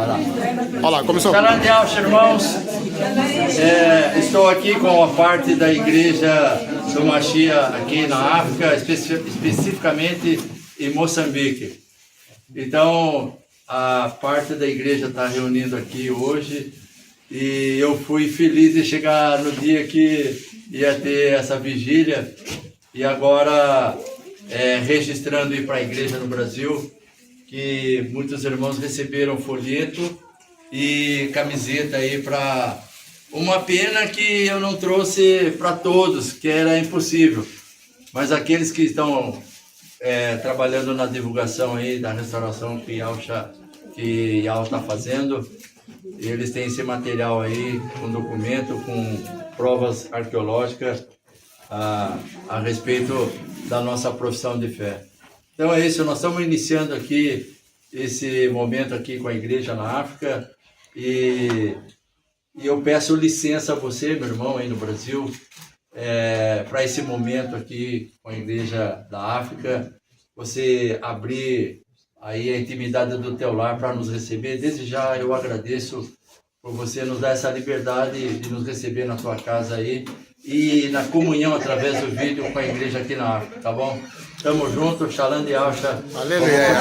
Olha lá, começou. Shalom de Alcha, irmãos. Estou aqui com a parte da igreja do Mashiach aqui na África, especificamente em Moçambique. Então, a parte da igreja está reunindo aqui hoje e eu fui feliz de chegar no dia que ia ter essa vigília e agora registrando ir para a igreja no Brasil, que muitos irmãos receberam folheto e camiseta aí para... Uma pena que eu não trouxe para todos, que era impossível. Mas aqueles que estão trabalhando na divulgação aí da restauração que Yal está fazendo, eles têm esse material aí, com documento, com provas arqueológicas a respeito da nossa profissão de fé. Então é isso, nós estamos iniciando aqui esse momento aqui com a igreja na África e eu peço licença a você, meu irmão, aí no Brasil, para esse momento aqui com a igreja da África, você abrir aí a intimidade do teu lar para nos receber. Desde já eu agradeço por você nos dar essa liberdade de nos receber na tua casa aí e na comunhão através do vídeo com a igreja aqui na África, tá bom? Tamo junto, Shalom de Alcha. Aleluia.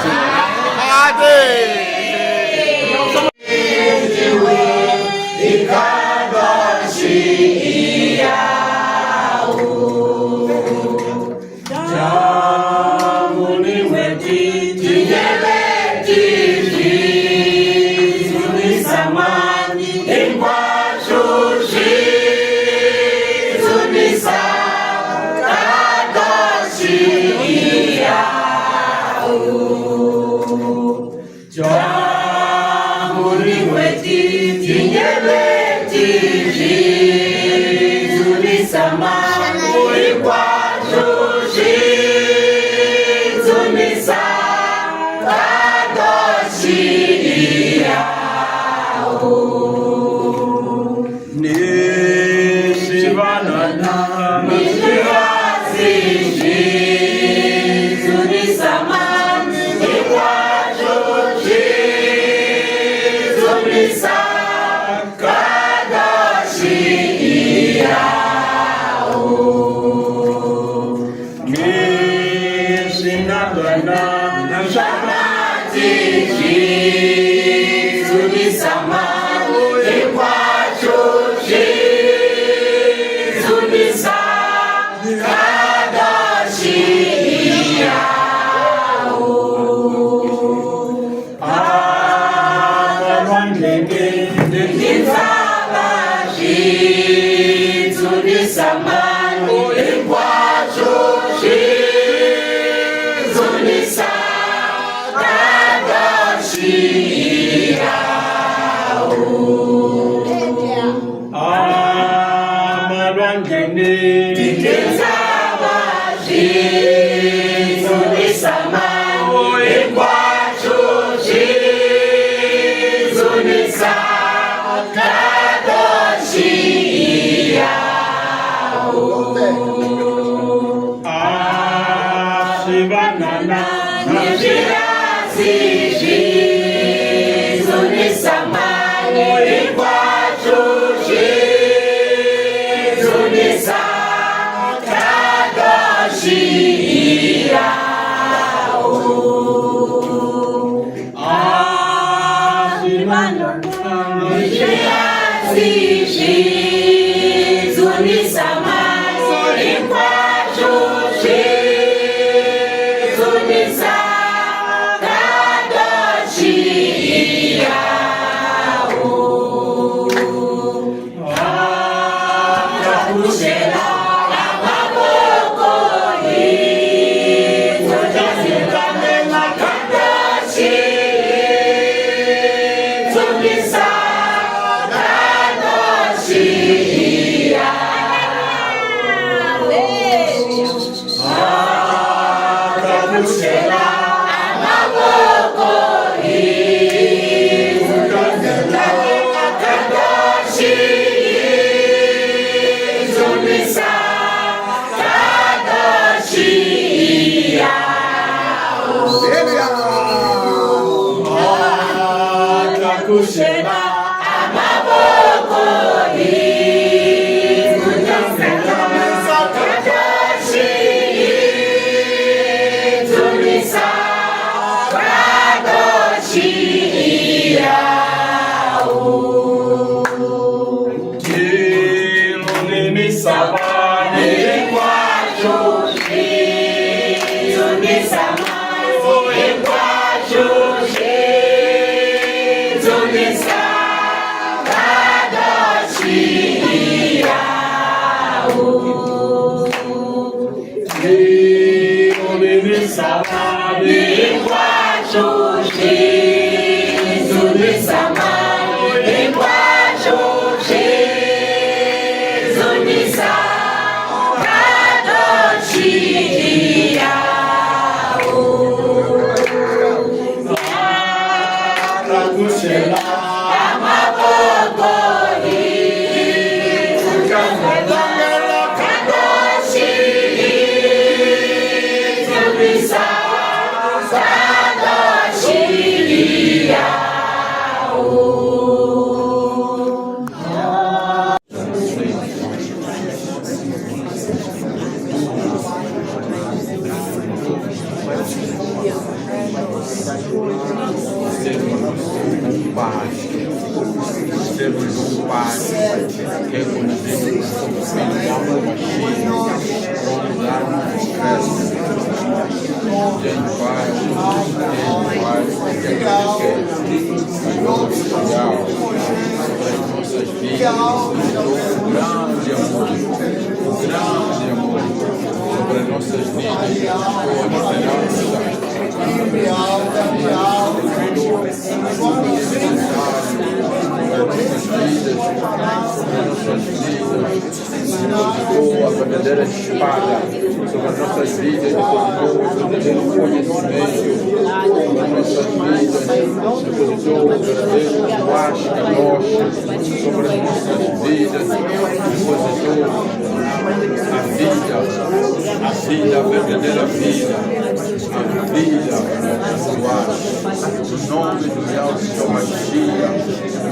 A verdadeira espada sobre as nossas vidas, depositou o verdadeiro conhecimento sobre as nossas vidas, depositou o verdadeiro guasca nosso sobre as nossas vidas, depositou a vida, a verdadeira vida, a vida no nome do Yahshua Mashiach,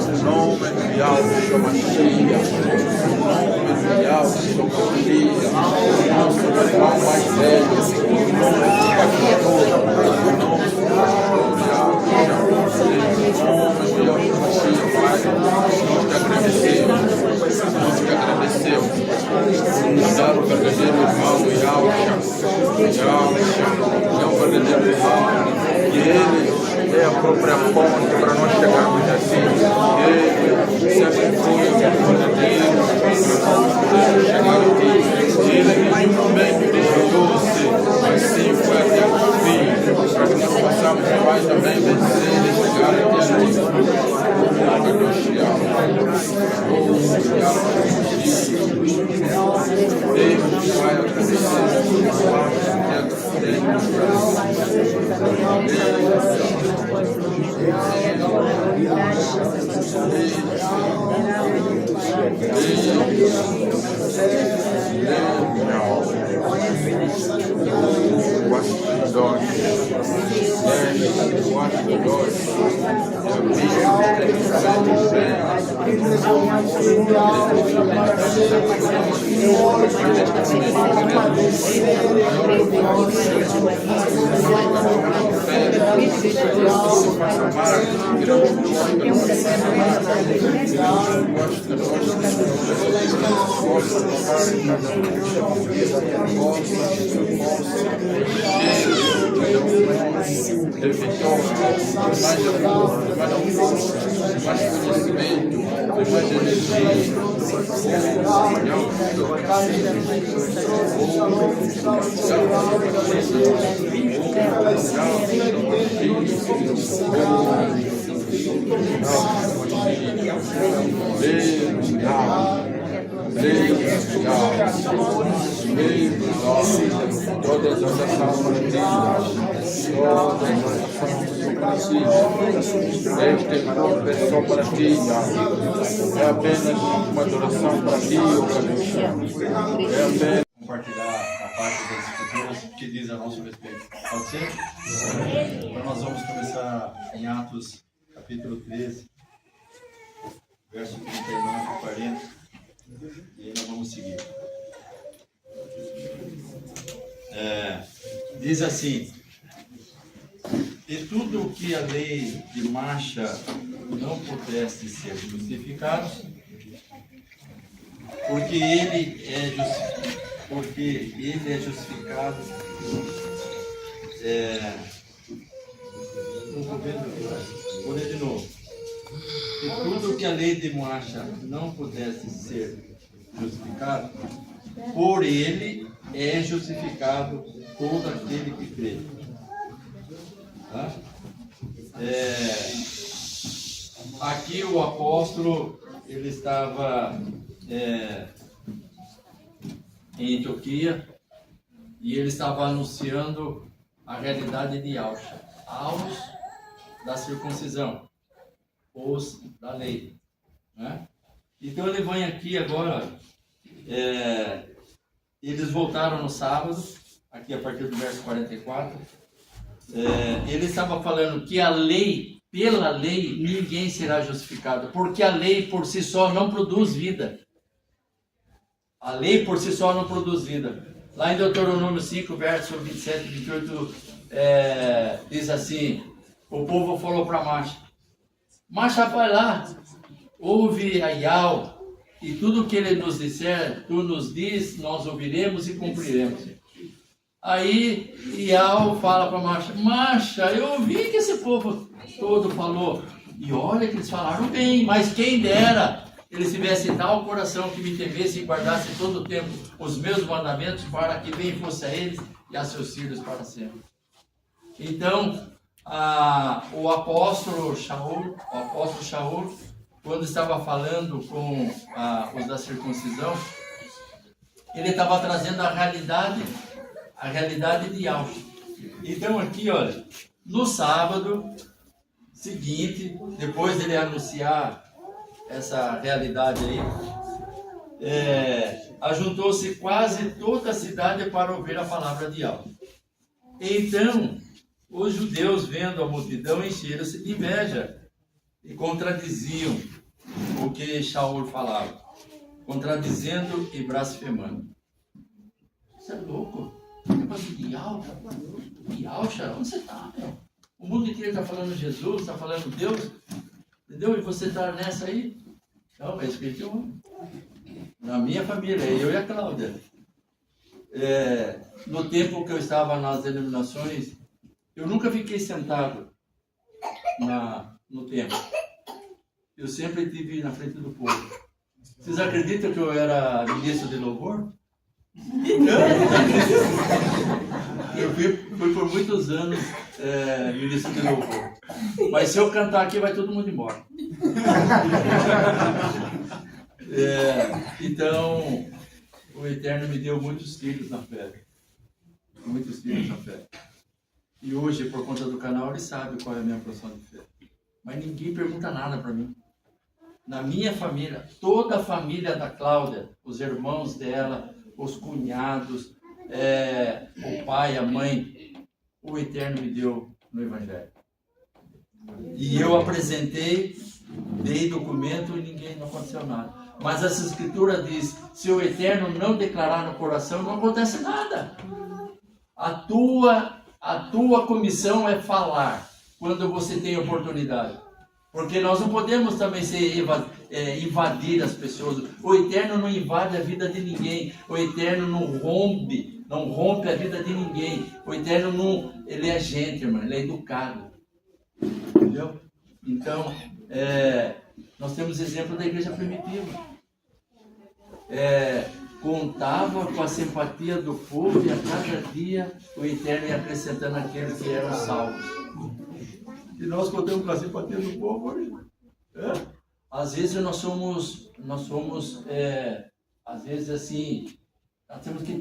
no nome do Yahshua Mashiach, no nome do Yahshua Mashiach, nosso irmão mais velho, no nome do pastor, no nome do pastor Yahshua Mashiach, Pai, nós te agradecemos, nos dar o verdadeiro irmão do Yahshua, é o verdadeiro irmão, e ele é a própria fonte para nós chegarmos assim. Ele sempre foi o verdadeiro para nós podermos chegar aqui. Ele em nenhum momento desviou-se, assim foi até o fim, para que nós possamos, Pai, também vencer e chegar aqui. Deus, Pai, agradecemos a todas as este corpo é só para ti, é apenas uma adoração para ti, é apenas compartilhar a parte das escrituras que diz a nosso respeito. Pode ser? Então nós vamos começar em Atos capítulo 13, verso 39 e 40, e aí nós vamos seguir. Diz assim: e tudo o que a lei de Marcha não pudesse ser justificado, porque ele é justificado. Vou ler de novo. E tudo o que a lei de Marcha não pudesse ser justificado, por ele é justificado todo aquele que crê. Tá? Aqui o apóstolo, ele estava em Antioquia e ele estava anunciando a realidade de Yahshua, aos da circuncisão, os da lei, né? Então ele vem aqui agora, eles voltaram no sábado, aqui a partir do verso 44, ele estava falando que a lei, pela lei, ninguém será justificado, porque a lei por si só não produz vida. A lei por si só não produz vida. Lá em Deuteronômio 5, verso 27 e 28, diz assim: o povo falou para Marcha, vai lá, ouve a Yahweh, e tudo que ele nos disser, tu nos diz, nós ouviremos e cumpriremos. Aí Yahweh fala para Marcha, eu ouvi que esse povo todo falou, e olha que eles falaram bem, mas quem dera eles tivessem tal coração que me temesse e guardasse todo o tempo os meus mandamentos, para que bem fosse a eles e a seus filhos para sempre. Então, o apóstolo Shaul, quando estava falando com os da circuncisão, ele estava trazendo a realidade de Yahshua. Então aqui, olha, no sábado seguinte, depois dele anunciar essa realidade aí, ajuntou-se quase toda a cidade para ouvir a palavra de Yahshua. Então, os judeus, vendo a multidão, encheram-se de inveja e contradiziam o que Shaul falava, contradizendo e blasfemando. Você é louco? De Yahshua, onde você está, meu? O mundo inteiro está falando Jesus, está falando Deus, entendeu? E você está nessa aí? Não, é Espírito Santo. Na minha família, eu e a Cláudia. No tempo que eu estava nas denominações, eu nunca fiquei sentado no templo. Eu sempre estive na frente do povo. Vocês acreditam que eu era ministro de louvor? Eu fui por muitos anos ministro de louvor. Mas se eu cantar aqui, vai todo mundo embora. Então, o Eterno me deu muitos filhos na fé. Muitos filhos na fé. E hoje, por conta do canal, ele sabe qual é a minha profissão de fé. Mas ninguém pergunta nada para mim. Na minha família, toda a família da Cláudia, os irmãos dela, os cunhados, o pai, a mãe, o Eterno me deu no Evangelho. E eu apresentei, dei documento e não aconteceu nada. Mas essa escritura diz, se o Eterno não declarar no coração, não acontece nada. A tua comissão é falar, quando você tem oportunidade. Porque nós não podemos também invadir as pessoas. O Eterno não invade a vida de ninguém. O Eterno não rompe a vida de ninguém. O Eterno ele é gente, irmão, ele é educado. Entendeu? Então, nós temos exemplo da igreja primitiva. Contava com a simpatia do povo e a cada dia o Eterno ia acrescentando aqueles que eram salvos. E nós contamos com a simpatia do povo hoje. Às vezes nós somos às vezes assim, nós temos que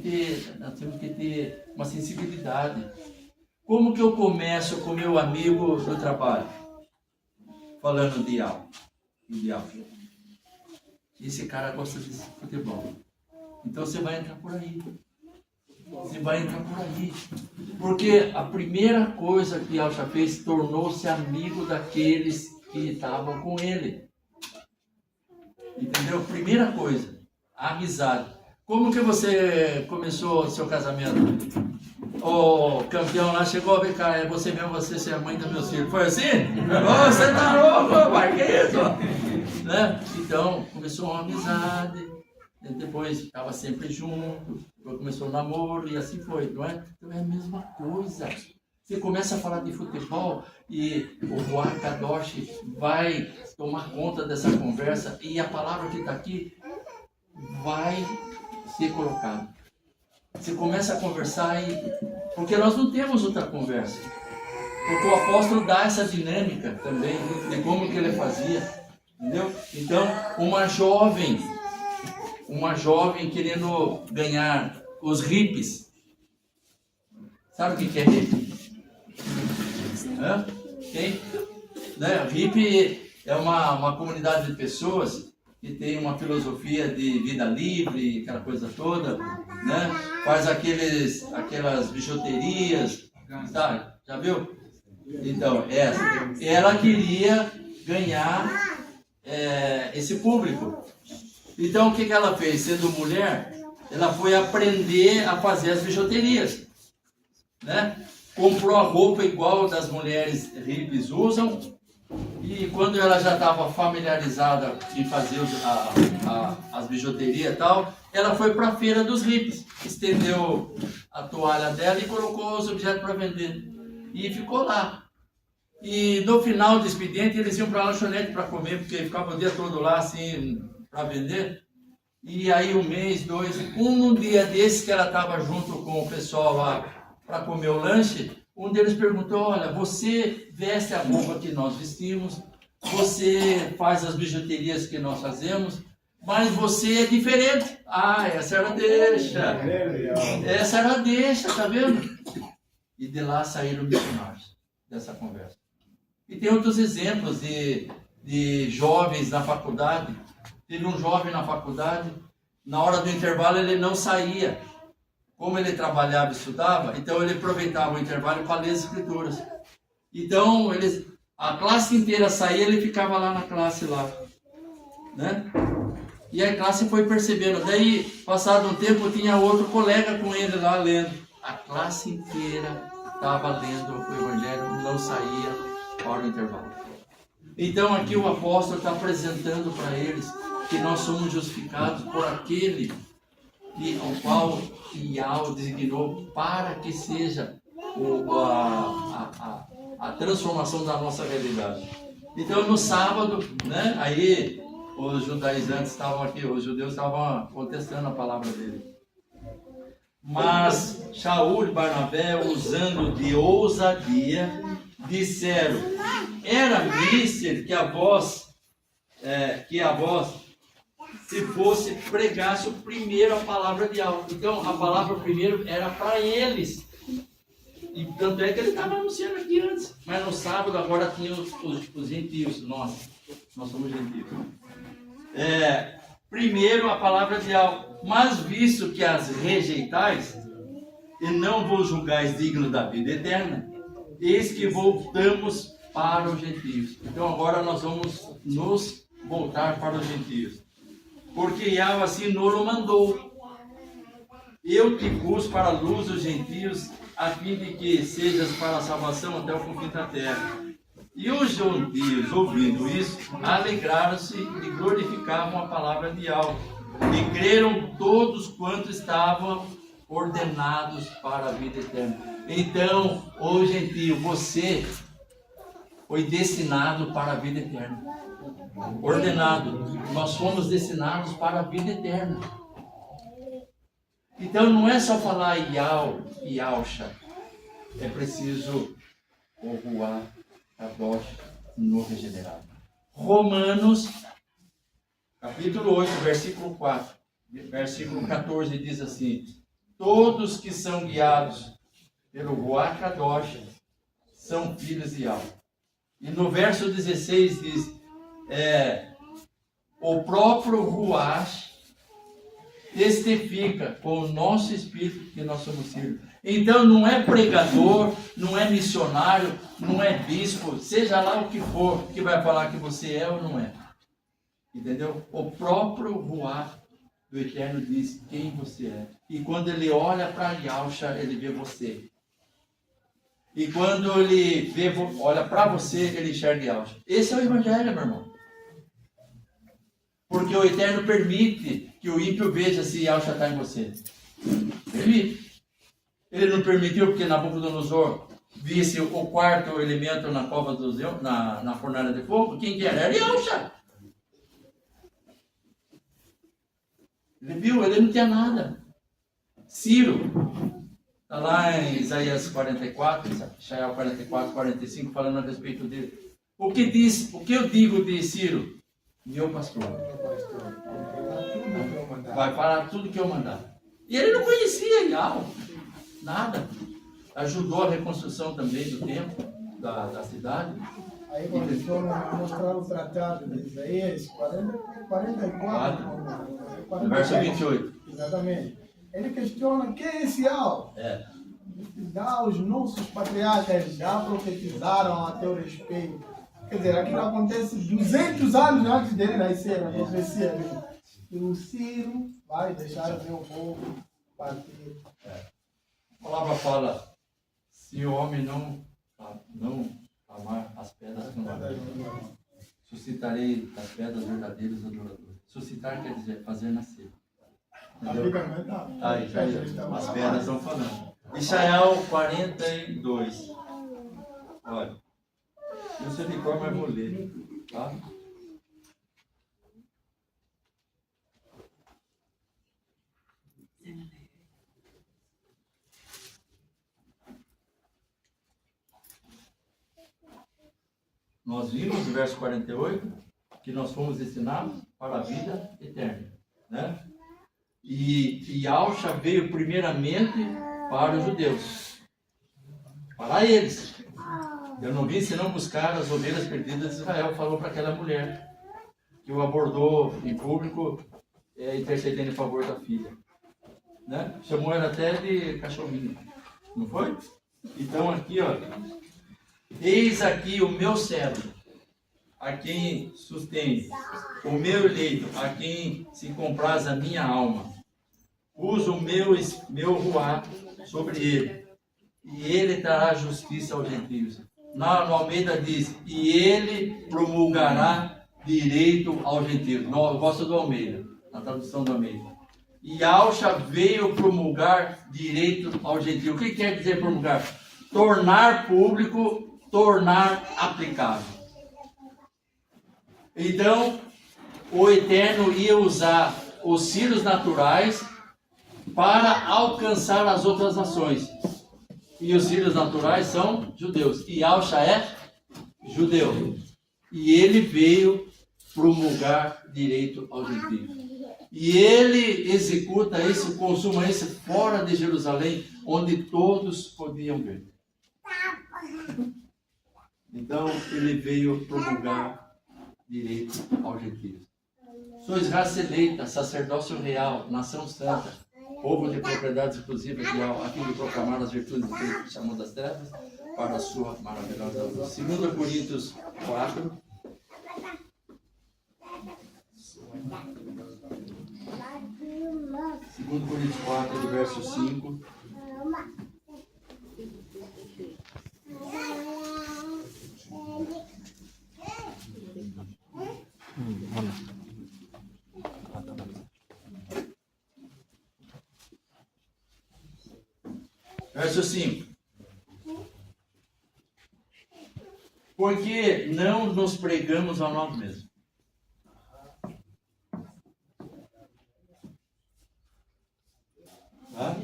ter uma sensibilidade. Como que eu começo com meu amigo no trabalho? Falando de algo. Esse cara gosta de futebol. Então você vai entrar por aí. Porque a primeira coisa que Yahshua fez, tornou-se amigo daqueles que estavam com ele. Entendeu? Primeira coisa, a amizade. Como que você começou o seu casamento? O campeão lá chegou, vem cá, é você mesmo, você é a mãe dos meus filhos. Foi assim? Oh, você tá louco, pai, que isso? Né? Então, começou uma amizade, e depois estava sempre junto, depois começou o namoro e assim foi, não é? Então é a mesma coisa. Você começa a falar de futebol e o Ruach Kadosh vai tomar conta dessa conversa e a palavra que está aqui vai ser colocada. Você começa a conversar e... Porque nós não temos outra conversa. Porque o apóstolo dá essa dinâmica também de como que ele fazia. Entendeu? Então, uma jovem querendo ganhar os hippies. Sabe o que é hippie? Quem? Né? Hippie é uma comunidade de pessoas que tem uma filosofia de vida livre, aquela coisa toda, né? Faz aquelas bijuterias, sabe? Já viu? Então, ela queria ganhar esse público. Então, o que ela fez? Sendo mulher, ela foi aprender a fazer as bijuterias, né? Comprou a roupa igual das mulheres hippies usam. E quando ela já estava familiarizada em fazer as bijuterias e tal, ela foi para a feira dos hippies, estendeu a toalha dela e colocou os objetos para vender. E ficou lá. E no final do expediente eles iam para a lanchonete para comer, porque ficava o dia todo lá assim para vender. E aí um mês, dois, um dia desses que ela estava junto com o pessoal lá para comer o lanche, um deles perguntou: olha, você veste a roupa que nós vestimos, você faz as bijuterias que nós fazemos, mas você é diferente. Ah, essa ela deixa. Essa ela deixa, tá vendo? E de lá saíram missionários dessa conversa. E tem outros exemplos de jovens na faculdade. Teve um jovem na faculdade, na hora do intervalo ele não saía. Como ele trabalhava e estudava, então ele aproveitava o intervalo para ler as escrituras. Então, a classe inteira saía, ele ficava lá na classe lá, né? E a classe foi percebendo. Daí, passado um tempo, tinha outro colega com ele lá lendo. A classe inteira estava lendo o Evangelho, não saía para o intervalo. Então, aqui o apóstolo está apresentando para eles que nós somos justificados por aquele ao qual Yahweh designou para que seja a transformação da nossa realidade. Então, no sábado, né, aí os judaizantes estavam aqui, os judeus estavam contestando a palavra dele. Mas Shaul e Barnabé, usando de ousadia, disseram: era mister que a vós se fosse pregasse primeiro a palavra de Yahweh. Então a palavra primeiro era para eles. E tanto é que ele estava anunciando aqui antes. Mas no sábado agora tinha os gentios. Nós somos gentios. Primeiro a palavra de Yahweh. Mas visto que as rejeitais e não vos julgais digno da vida eterna, eis que voltamos para os gentios. Então agora nós vamos nos voltar para os gentios. Porque Yahweh assim nos mandou. Eu te pus para a luz dos gentios, a fim de que sejas para a salvação até o confim da terra. E os gentios, ouvindo isso, alegraram-se e glorificavam a palavra de Yahweh. E creram todos quantos estavam ordenados para a vida eterna. Então, ô gentio, você foi destinado para a vida eterna. Ordenado. Nós fomos destinados para a vida eterna. Então não é só falar Yahusha. É preciso o Ruach Kadosh no regenerado. Romanos, capítulo 8, versículo 4. Versículo 14 diz assim: todos que são guiados pelo Ruach Kadosh são filhos de Yahweh. E no verso 16 diz: o próprio Ruach testifica com o nosso espírito que nós somos filhos. Então não é pregador, não é missionário, não é bispo, seja lá o que for, que vai falar que você é ou não é. Entendeu? O próprio Ruach do Eterno diz quem você é. E quando ele olha para Yahusha, ele vê você. E quando ele olha para você, ele enxerga Yahusha. Esse é o Evangelho, meu irmão. Porque o Eterno permite que o ímpio veja se Yahusha está em você. Permite. Ele não permitiu porque Nabucodonosor visse o quarto elemento na cova dos leões, na fornalha de fogo. Quem que era? Era Yahusha. Ele viu, ele não tinha nada. Ciro, está lá em Isaías 44, Isaías 44, 45, falando a respeito dele. O que eu digo de Ciro? Meu pastor. Vai falar tudo que eu mandar. E ele não conhecia Yahweh, nada. Ajudou a reconstrução também do templo, da cidade. Aí quando foram mostrar o tratado de Isaías 44, verso 28. Exatamente. Ele questiona quem é esse Yahweh. Já os nossos patriarcas já profetizaram a teu respeito. Quer dizer, aquilo acontece 200 anos antes dele nascer, a profecia dele. E o Ciro vai deixar o meu povo partir. A palavra fala, se o homem não amar as pedras que não suscitarei das pedras verdadeiras adoradores. Suscitar quer dizer fazer nascer. Entendeu? Aí, as pedras estão falando. Isaías 42. Olha, eu sei de cor, mas vou ler. Tá? Nós vimos no verso 48 que nós fomos destinados para a vida eterna, né? E Yahusha veio primeiramente para os judeus, para eles. Eu não vim senão buscar as ovelhas perdidas de Israel, falou para aquela mulher que o abordou em público, intercedendo em favor da filha, né? Chamou ela até de cachorrinho, não foi? Então aqui, ó, eis aqui o meu servo, a quem sustento, o meu eleito, a quem se compraz a minha alma. Uso o meu ruach sobre ele, e ele trará justiça aos gentios. No Almeida diz, e ele promulgará direito aos gentios. Eu gosto do Almeida, na tradução do Almeida. E Yahusha veio promulgar direito aos gentios. O que quer dizer promulgar? Tornar público, tornar aplicável. Então, o Eterno ia usar os círios naturais para alcançar as outras nações. E os círios naturais são judeus. E Yahusha é judeu. E ele veio promulgar direito aos gentios. E ele executa isso, consuma isso fora de Jerusalém, onde todos podiam ver. Então, ele veio promulgar direito aos gentios. Sois raça eleita, sacerdócio real, nação santa, povo de propriedades exclusivas de Yahweh, a fim de proclamar as virtudes de Cristo que chamou das trevas para a sua maravilhosa luz. 2 Coríntios 4. 2 Coríntios 4, do verso 5. Verso 5. Porque não nos pregamos a nós mesmos. Tá?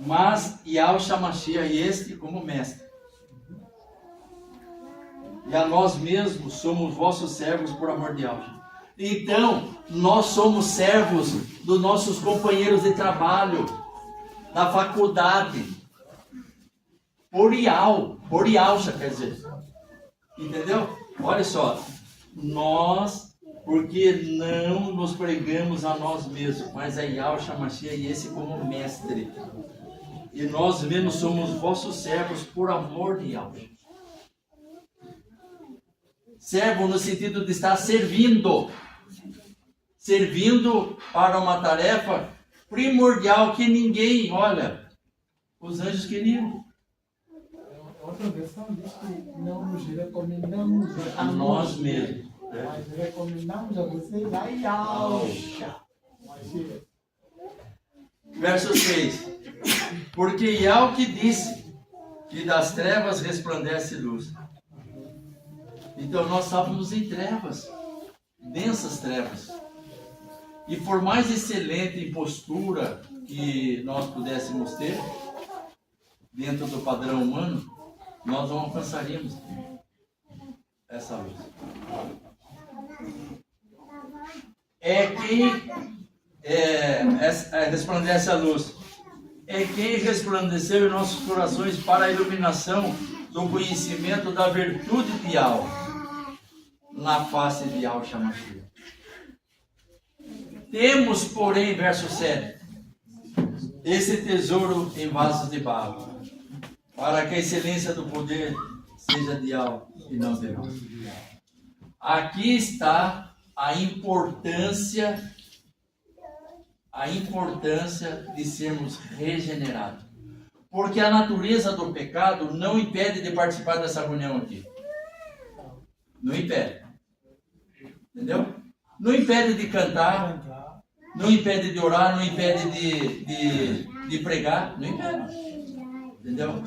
Mas Yahusha Mashiach, este como mestre. E a nós mesmos somos vossos servos por amor de Yahusha. Então, nós somos servos dos nossos companheiros de trabalho, da faculdade, por Yahusha, quer dizer. Entendeu? Olha só, nós porque não nos pregamos a nós mesmos, mas a Yahushua Mashiach e esse como mestre. E nós mesmos somos vossos servos por amor de Yahushua. Servo no sentido de estar servindo. Servindo para uma tarefa primordial que ninguém, olha, os anjos queriam. Outra versão diz que não nos recomendamos A nós mesmos. mas recomendamos a vocês a Yahushua. Verso 6. Porque Yahweh que disse que das trevas resplandece luz. Então nós estávamos em trevas, densas trevas. E por mais excelente impostura que nós pudéssemos ter, dentro do padrão humano, nós não alcançaríamos essa luz. É quem resplandece a luz. É quem resplandeceu em nossos corações para a iluminação do conhecimento da virtude de Yahweh na face de Yahushua Mashiach. Temos, porém, verso 7, esse tesouro em vasos de barro, para que a excelência do poder seja de Yahweh e não de nós. Aqui está a importância de sermos regenerados. Porque a natureza do pecado não impede de participar dessa reunião aqui. Não impede. Entendeu? Não impede de cantar, não impede de orar, não impede de pregar, não impede. Entendeu?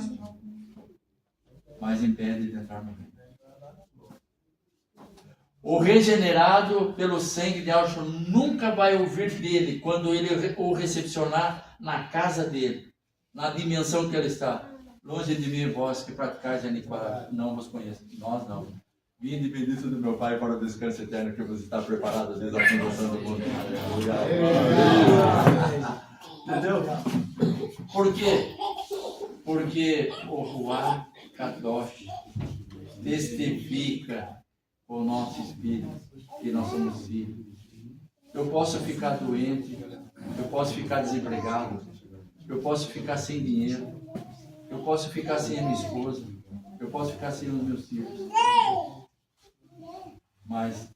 Mas impede de entrar no reino. O regenerado pelo sangue de Yahushua nunca vai ouvir dele quando ele o recepcionar na casa dele, na dimensão que ele está. Longe de mim, vós que praticais a iniquidade, não vos conheço. Nós não. Vinde bendito do meu Pai para o descanso eterno que vos está preparado desde a fundação do mundo. Entendeu? Por quê? Porque o Ruach Kadosh testifica o nosso espírito que nós somos filhos. Eu posso ficar doente, eu posso ficar desempregado, eu posso ficar sem dinheiro, eu posso ficar sem a minha esposa, eu posso ficar sem os meus filhos. Mas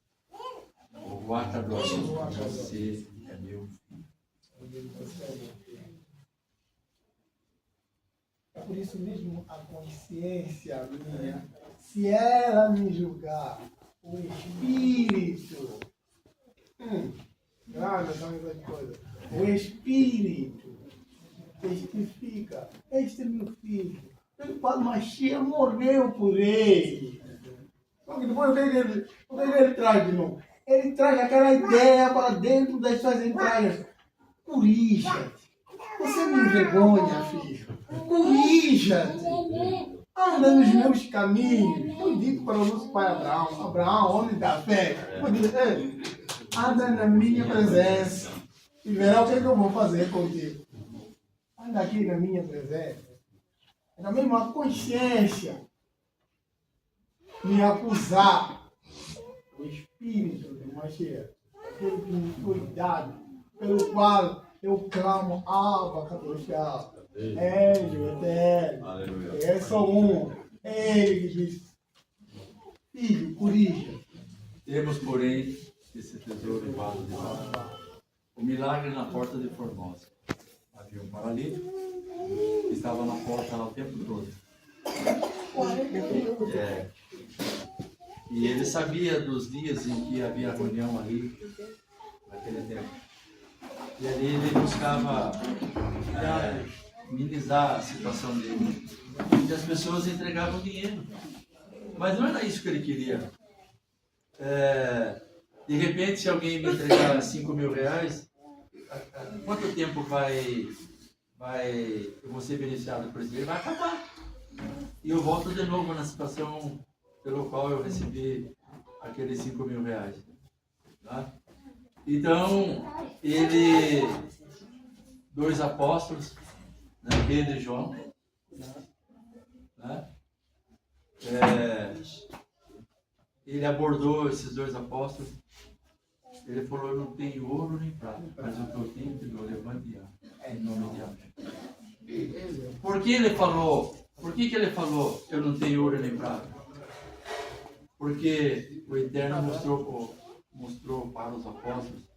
o Ruach Kadosh, você é meu filho. É por isso mesmo a consciência minha, se ela me julgar, o Espírito, grave essa coisa, o Espírito testifica, este é meu filho, o Pai Mashiach morreu por ele. Só que depois ele traz de novo, ele traz aquela ideia para dentro das suas entranhas. Corrija-te, você me envergonha, filho, corrija-te. Anda nos meus caminhos. Foi dito para o nosso pai Abraão. Abraão, homem da fé. Foi dito, anda na minha presença. E verá o que eu vou fazer contigo. Anda aqui na minha presença. É da mesma consciência me acusar. O Espírito de Mashiach, aquele que me foi dado, pelo qual eu clamo, Abba, Kadoshá. Hélio, eterno, é só um. É ele que diz, filho, corrija. Temos, porém, esse tesouro em vaso de barro. O milagre na porta de Formosa. Havia um paralítico que estava na porta lá o tempo todo. E ele sabia dos dias em que havia reunião ali, naquele tempo. E ali ele buscava minimizar a situação dele. E as pessoas entregavam dinheiro. Mas não era isso que ele queria. De repente, se alguém me entregar 5 mil reais, quanto tempo eu vou ser beneficiado por isso? Ele vai acabar. E eu volto de novo na situação pelo qual eu recebi aqueles 5 mil reais. Tá? Então, dois apóstolos, né, Pedro e João, né? Ele abordou esses dois apóstolos Ele falou, eu não tenho ouro nem prata, mas o que eu tenho te dou, levante e ande, em nome de Deus. Por que ele falou? Por que ele falou, eu não tenho ouro nem prata? Porque o Eterno mostrou para os apóstolos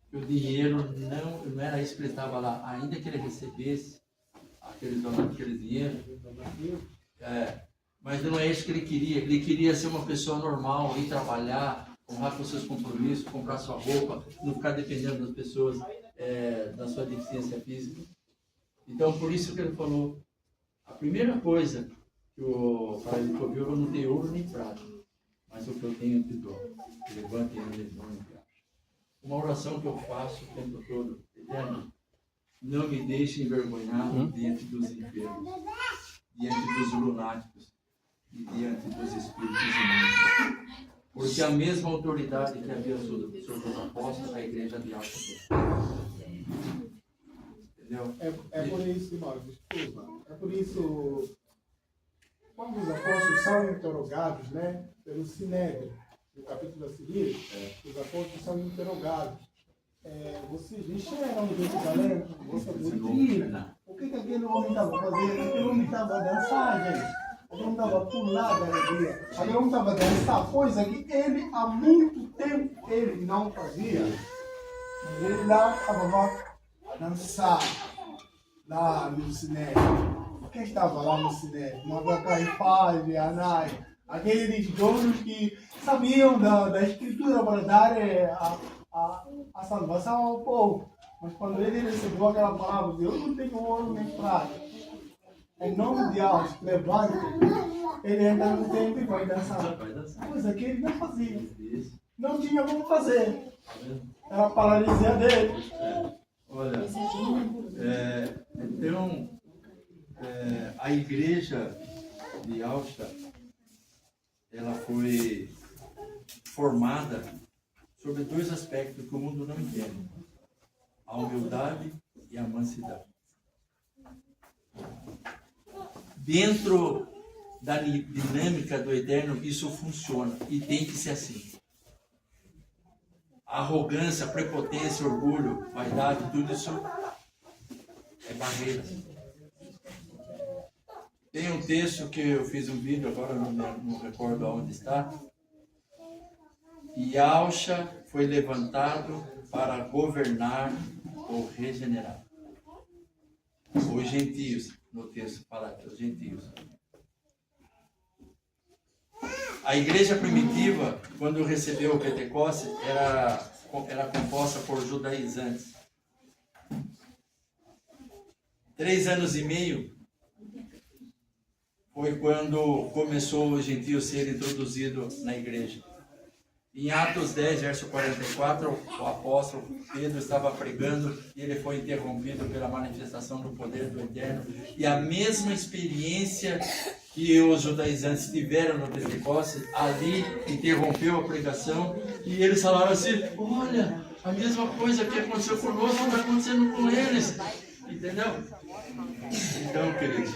que o dinheiro não era isso que ele estava lá, ainda que ele recebesse aquele dinheiro, mas não é isso que ele queria ser uma pessoa normal, ir trabalhar, honrar com seus compromissos, comprar sua roupa, não ficar dependendo das pessoas, da sua deficiência física. Então, por isso que ele falou, a primeira coisa que o paralítico ouviu, eu não tenho ouro nem prata, mas o que eu tenho eu te dou. Levante e ande em nome de Deus. Uma oração que eu faço o tempo todo, Eterno, não me deixe envergonhar diante dos enfermos, diante dos lunáticos e diante dos espíritos imundos. Porque a mesma autoridade que havia sobre os apóstolos, a igreja de Alfa tem. Entendeu? É por isso, irmão, desculpa. É por isso, quando os apóstolos são interrogados, né, pelo Sinédrio, no capítulo a seguir, os apóstolos são interrogados. Vocês encheram de Jerusalém, vossa doutrina. O que aquele homem estava fazendo? Aquele homem estava a dançar, gente. Aquele homem estava a pular da alegria. Aquele homem estava a dançar, coisa que ele há muito tempo ele não fazia. Mas ele lá estava a dançar lá no Sinédrio. Quem estava lá no Sinédrio? Caifás e Anás. Aqueles donos que sabiam da Escritura para dar a salvação ao povo. Mas quando ele recebeu aquela palavra de eu não tenho ouro nem prata, em nome de Deus, levante, ele entra no templo e vai dançar. Coisa que ele não fazia. Não tinha como fazer. Era a paralisia dele. Olha, então, a igreja de Alfa, ela foi formada sobre dois aspectos que o mundo não entende: a humildade e a mansidão. Dentro da dinâmica do Eterno, isso funciona e tem que ser assim. Arrogância, prepotência, orgulho, vaidade, tudo isso é barreira. Tem um texto que eu fiz um vídeo, agora não recordo aonde está. E Alcha foi levantado para governar ou regenerar. Os gentios, no texto fala os gentios. A igreja primitiva, quando recebeu o Pentecostes, era composta por judaizantes. 3 anos e meio foi quando começou os gentios a ser introduzido na igreja. Em Atos 10, verso 44, o apóstolo Pedro estava pregando e ele foi interrompido pela manifestação do poder do Eterno. E a mesma experiência que os judaizantes tiveram no Pentecostes, ali interrompeu a pregação e eles falaram assim: olha, a mesma coisa que aconteceu conosco está acontecendo com eles. Entendeu? Então, queridos,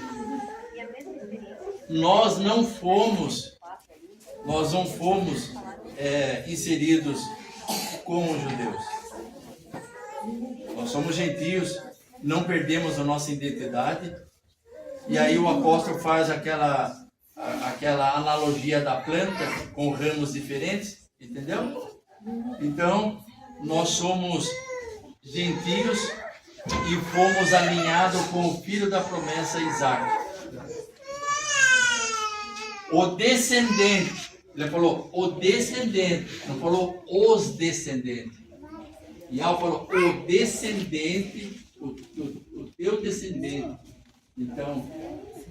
nós não fomos inseridos com os judeus. Nós somos gentios, não perdemos a nossa identidade. E aí o apóstolo faz aquela analogia da planta com ramos diferentes, entendeu? Então, nós somos gentios e fomos alinhados com o filho da promessa, Isaac. O descendente, ele falou o descendente, não falou os descendentes. E Al falou o descendente, o teu descendente. Então,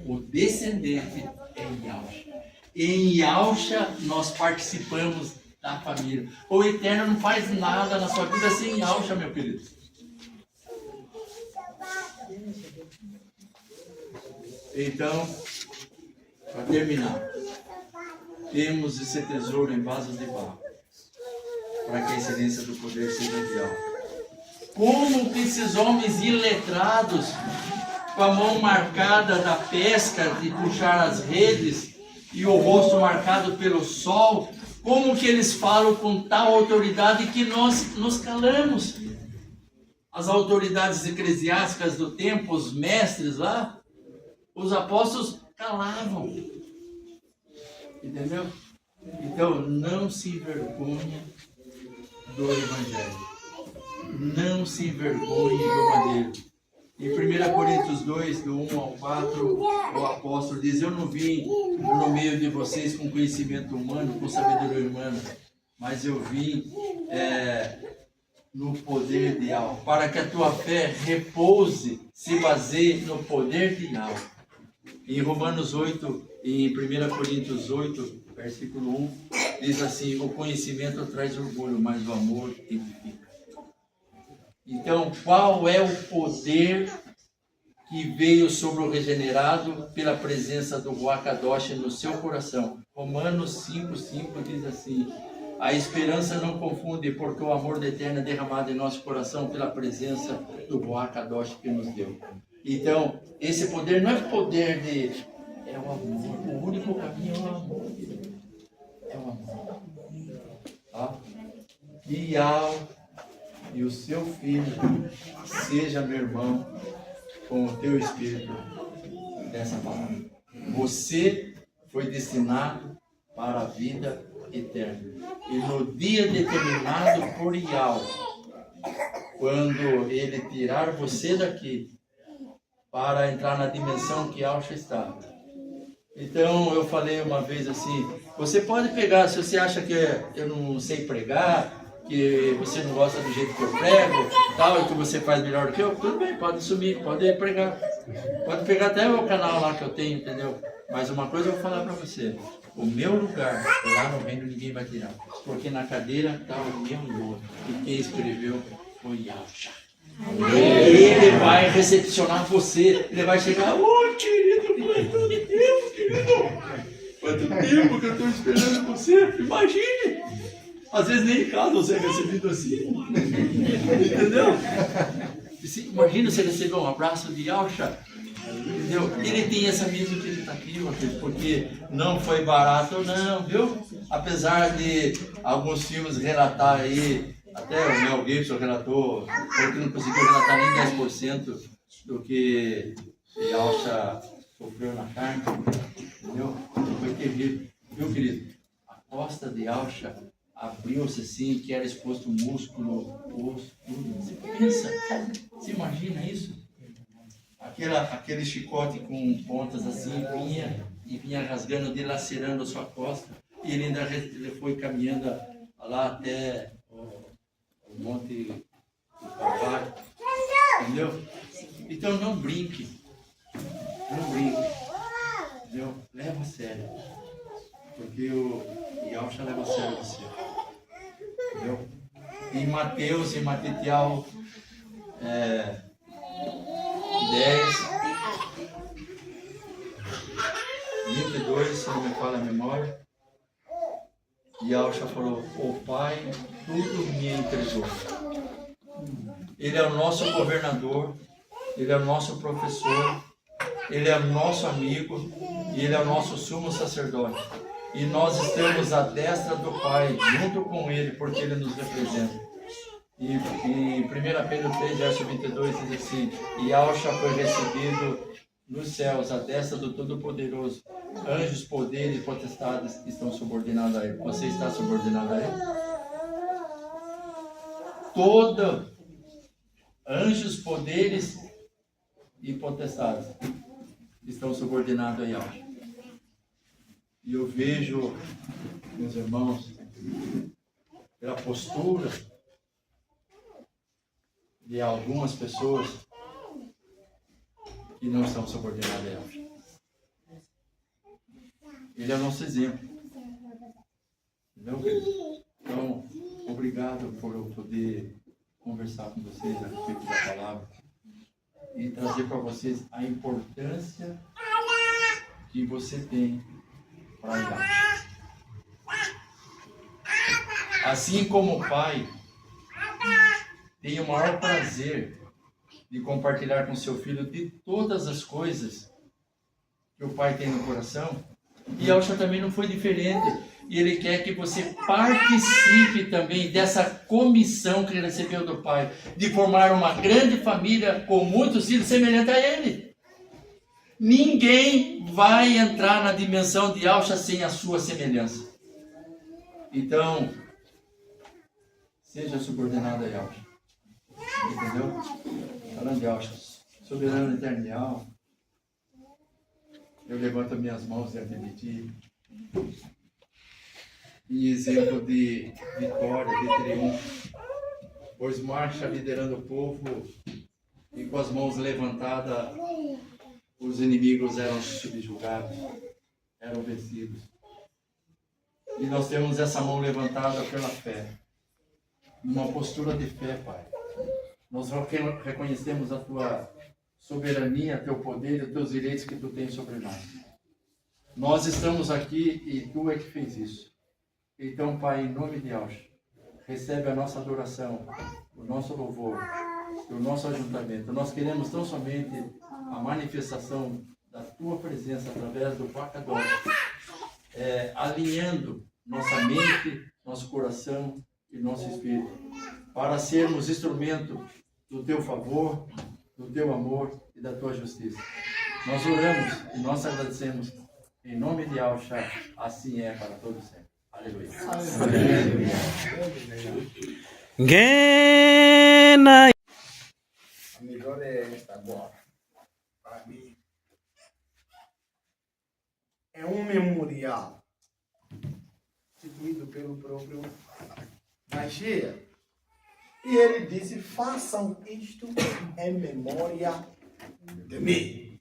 o descendente é em Yahusha. Em Yahusha nós participamos da família. O Eterno não faz nada na sua vida sem Yahusha, meu querido. Então, para terminar, temos esse tesouro em vasos de barro, para que a excelência do poder seja real. Como que esses homens iletrados, com a mão marcada da pesca, de puxar as redes, e o rosto marcado pelo sol, Como que eles falam com tal autoridade que nós nos calamos? As autoridades eclesiásticas do tempo, os mestres lá, os apóstolos calavam. Entendeu? Então, não se envergonha do Evangelho. Não se envergonhe do madeiro. Em 1 Coríntios 2, do 1 ao 4, o apóstolo diz: eu não vim no meio de vocês com conhecimento humano, com sabedoria humana, mas eu vim no poder de Yahweh, para que a tua fé repouse, se baseie no poder de Yahweh. Em Romanos 8, em 1 Coríntios 8, versículo 1, diz assim: o conhecimento traz orgulho, mas o amor edifica. Então, qual é o poder que veio sobre o regenerado pela presença do Ruach Kadosh no seu coração? Romanos 5,5 diz assim: a esperança não confunde, porque o amor do Eterno é derramado em nosso coração pela presença do Ruach Kadosh que nos deu. Então, esse poder não é poder de... é o amor. O único caminho é o amor. É o amor. Tá? E o seu filho seja meu irmão com o teu espírito dessa palavra. Você foi destinado para a vida eterna. E no dia determinado por Yahweh, quando ele tirar você daqui para entrar na dimensão que Yahweh está. Então eu falei uma vez assim: você pode pegar, se você acha que eu não sei pregar, que você não gosta do jeito que eu prego, tal, e que você faz melhor do que eu, tudo bem, pode sumir, pode pregar. Pode pegar até o canal lá que eu tenho, entendeu? Mas uma coisa eu vou falar para você: o meu lugar lá no reino ninguém vai tirar, porque na cadeira está o meu nome, e quem escreveu foi Yahweh. Ele vai recepcionar você, ele vai chegar: ô querido, quanto tempo, querido, quanto tempo que eu estou esperando você, imagine. Às vezes nem em casa você é recebido assim. Entendeu? Imagina você receber um abraço de Yahweh. Entendeu? Ele tem essa mesma que ele está aqui, porque não foi barato não, viu? Apesar de alguns filmes relatar aí, até o Mel Gibson relatou, porque não conseguiu relatar nem 10% do que Yahweh sofreu na carne. Entendeu? Foi terrível. Viu, querido? A costa de Yahweh abriu-se assim, que era exposto músculo, osso, tudo. Você pensa, você imagina isso? Aquele chicote com pontas assim vinha rasgando, dilacerando a sua costa. E ele ainda foi caminhando lá até o Monte do Calvário. Entendeu? Então não brinque. Não brinque. Entendeu? Leva a sério. Porque o Yahweh leva a sério você. Entendeu? Em Mateus, em Matetial 10, 22, se não me falha a memória, Yahweh falou: o Pai tudo me entregou. Ele é o nosso governador, ele é o nosso professor, ele é o nosso amigo e ele é o nosso sumo sacerdote. E nós estamos à destra do Pai, junto com Ele, porque Ele nos representa. E em 1 Pedro 3, verso 22, diz assim: e Yahweh foi recebido nos céus, à destra do Todo-Poderoso. Anjos, poderes e potestades estão subordinados a Ele. Você está subordinado a Ele? Anjos, poderes e potestades estão subordinados a Yahweh. E eu vejo, meus irmãos, pela postura de algumas pessoas que não estão subordinadas a Yahweh. Ele é o nosso exemplo. Entendeu? Então, obrigado por eu poder conversar com vocês a respeito da palavra e trazer para vocês a importância que você tem para Yahweh. Assim como o Pai tem o maior prazer de compartilhar com seu filho de todas as coisas que o Pai tem no coração, e Yahweh também não foi diferente. e Ele quer que você participe também dessa comissão que Ele recebeu do Pai, de formar uma grande família com muitos filhos semelhante a Ele. Ninguém vai entrar na dimensão de Yahshua sem a sua semelhança. Então, seja subordinado a Yahshua. Entendeu? Falando de Yahshua, soberano eterno, eu levanto minhas mãos diante de Ti, em exemplo de vitória, de triunfo, pois marcha liderando o povo e com as mãos levantadas, os inimigos eram subjugados, eram vencidos. E nós temos essa mão levantada pela fé, numa postura de fé, Pai. Nós reconhecemos a Tua soberania, Teu poder e os Teus direitos que Tu tens sobre nós. Nós estamos aqui e Tu é que fez isso. Então, Pai, em nome de Deus, recebe a nossa adoração, o nosso louvor, o nosso ajuntamento. Nós queremos tão somente a manifestação da Tua presença através do Pacador, alinhando nossa mente, nosso coração e nosso espírito, para sermos instrumento do Teu favor, do Teu amor e da Tua justiça. Nós oramos e nós agradecemos em nome de Yahshua, assim é para todos sempre. Aleluia. A melhor é esta agora. Para mim. É um memorial instituído pelo próprio Mashiach. E ele disse: façam isto em memória de mim.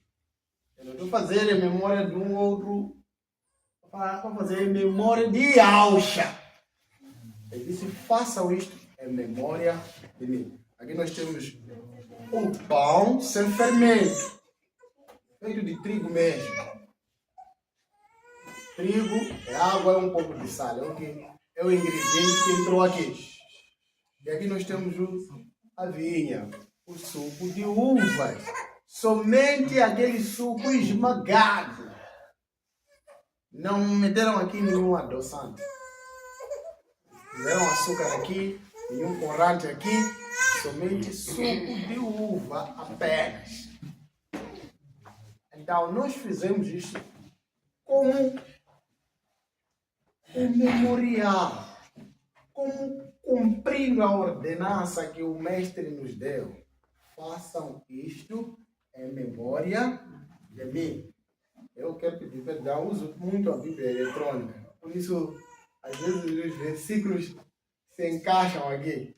Eu não estou fazendo em memória de um outro, vou fazer em memória de Yahshua. Ele disse: façam isto em memória de mim. Aqui nós temos um pão sem fermento, feito de trigo mesmo. Trigo é água, é um pouco de sal, é o ingrediente que entrou aqui. E aqui nós temos a vinha, o suco de uvas, somente aquele suco esmagado. Não meteram aqui nenhum adoçante. Fizeram açúcar aqui, nenhum corante aqui, somente suco de uva apenas. Então nós fizemos isso como um memorial, como cumprindo a ordenança que o mestre nos deu. Façam isto em memória de mim. Eu quero pedir perdão, uso muito a Bíblia eletrônica, por isso às vezes os versículos se encaixam aqui.